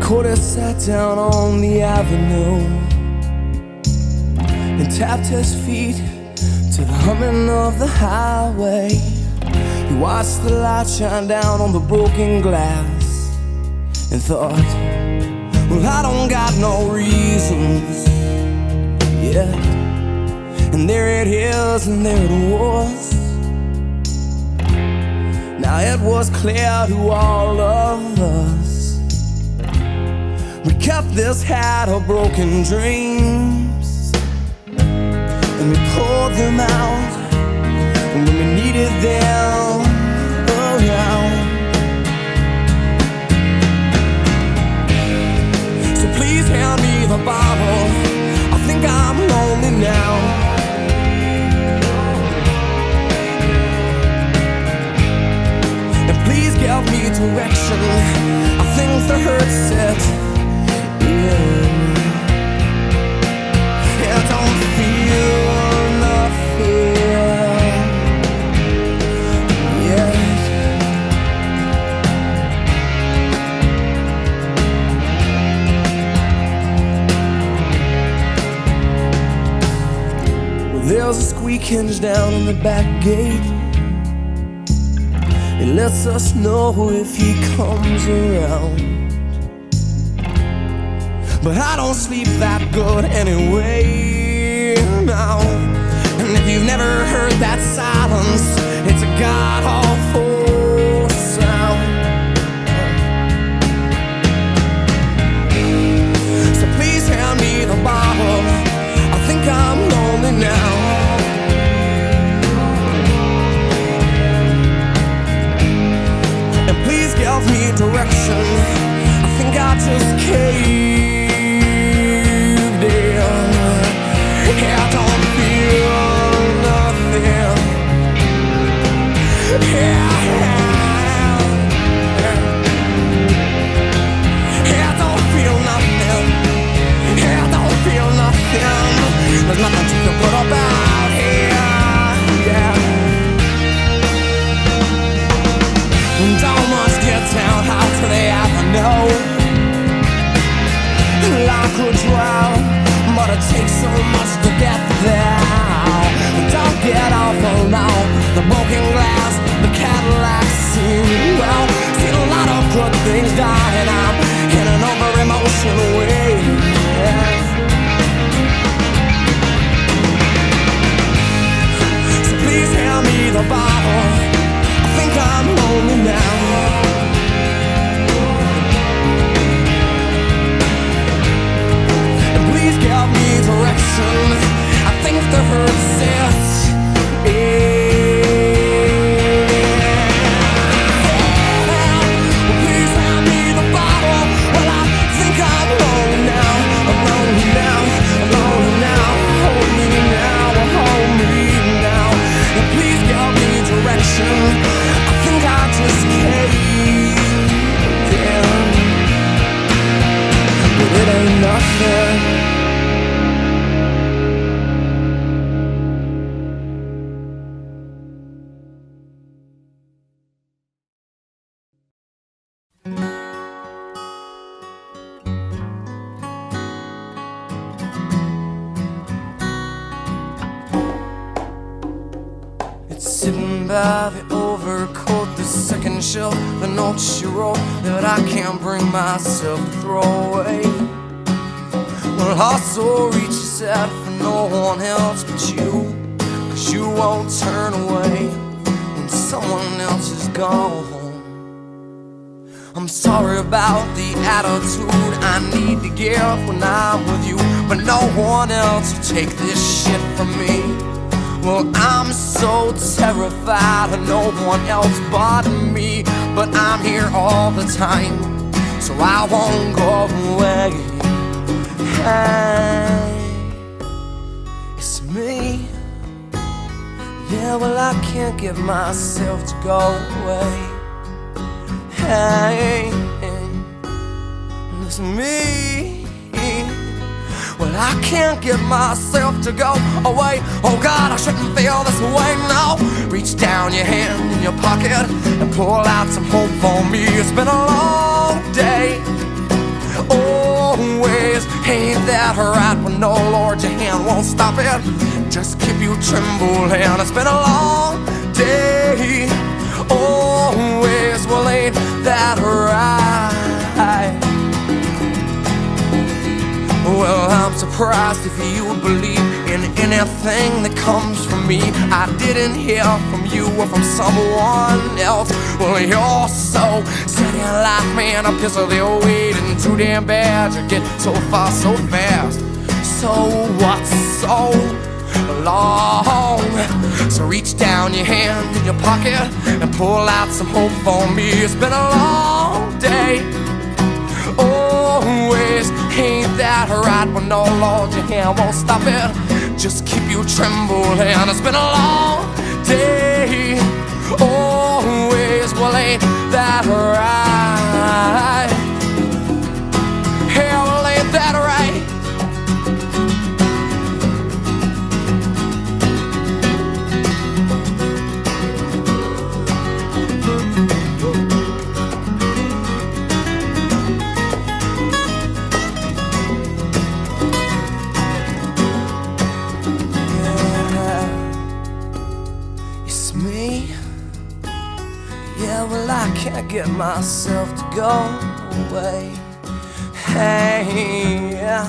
Cordy sat down on the avenue and tapped his feet to the humming of the highway. He watched the light shine down on the broken glass and thought, well, I don't got no reasons yet. And there it is, and there it was. Now it was clear to all of us, we kept this hat of broken dreams, and we pulled them out when we needed them around. So please hand me the bottle, I think I'm lonely now. Please give me direction, I think the hurt set in. I don't feel nothing yet. Well, there's a squeak hinge down in the back gate. It lets us know if he comes around. But I don't sleep that good anyway now. And if you've never heard that silence, it's a god-awful sound. So please hand me the bottle, I think I'm lonely now. Please give me direction, I think I just caved in. I don't feel nothing. I don't feel nothing. I don't feel nothing. There's nothing to feel good about here. Don't much get down out to the avenue. I could drown, but it takes so much to get there. Don't get off alone. The broken glass, the Cadillac scene. Well, seen a lot of good things die, and I'm in an over-emotional way. So please hand me the bottle, I think I'm lonely now. And please give me direction, I think the hurt sets Please hand me the bottle, well I think I'm lonely now. I'm lonely now, I'm lonely now. Hold me now, hold me now. And please give me direction, I think I just caved in. But it ain't nothing. Sitting by the overcoat, the second shelf, the notes she wrote that I can't bring myself to throw away. Well, also reaches out for no one else but you, 'cause you won't turn away when someone else is gone. I'm sorry about the attitude I need to give when I'm with you, but no one else will take this shit from me. Well, I'm so terrified of no one else but me, but I'm here all the time, so I won't go away. Hey, it's me. Yeah, well, I can't get myself to go away. Hey, it's me. Well, I can't get myself to go away. Oh God, I shouldn't feel this way now. Reach down your hand in your pocket and pull out some hope for me. It's been a long day, that right? Well, no, Lord, your hand won't stop it. Just keep you trembling. It's been a long day. Always, well, ain't that right? Well, I'm surprised if you believe in anything that comes from me. I didn't hear from you or from someone else. Well, you're so set in life, man. I'm pissed that you're waiting too damn bad to get so far so fast. So what's so long? So reach down your hand in your pocket and pull out some hope for me. It's been a long day. Always, ain't that right? Well, no, Lord, your hand won't stop it. Just keep you trembling. It's been a long day. Always, well, ain't that right? Yeah, well, ain't that right? Me? Yeah, well, I can't get myself to go away. Hey, yeah,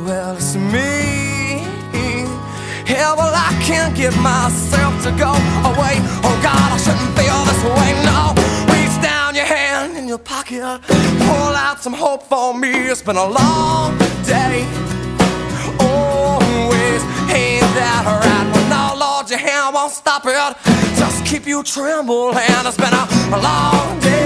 well, it's me. Yeah, well, I can't get myself to go away. Oh God, I shouldn't feel this way, no. Reach down your hand in your pocket, pull out some hope for me. It's been a long day. Always, ain't that right? Well, no, Lord, your hand won't stop it. Just keep you trembling. It's been a long day.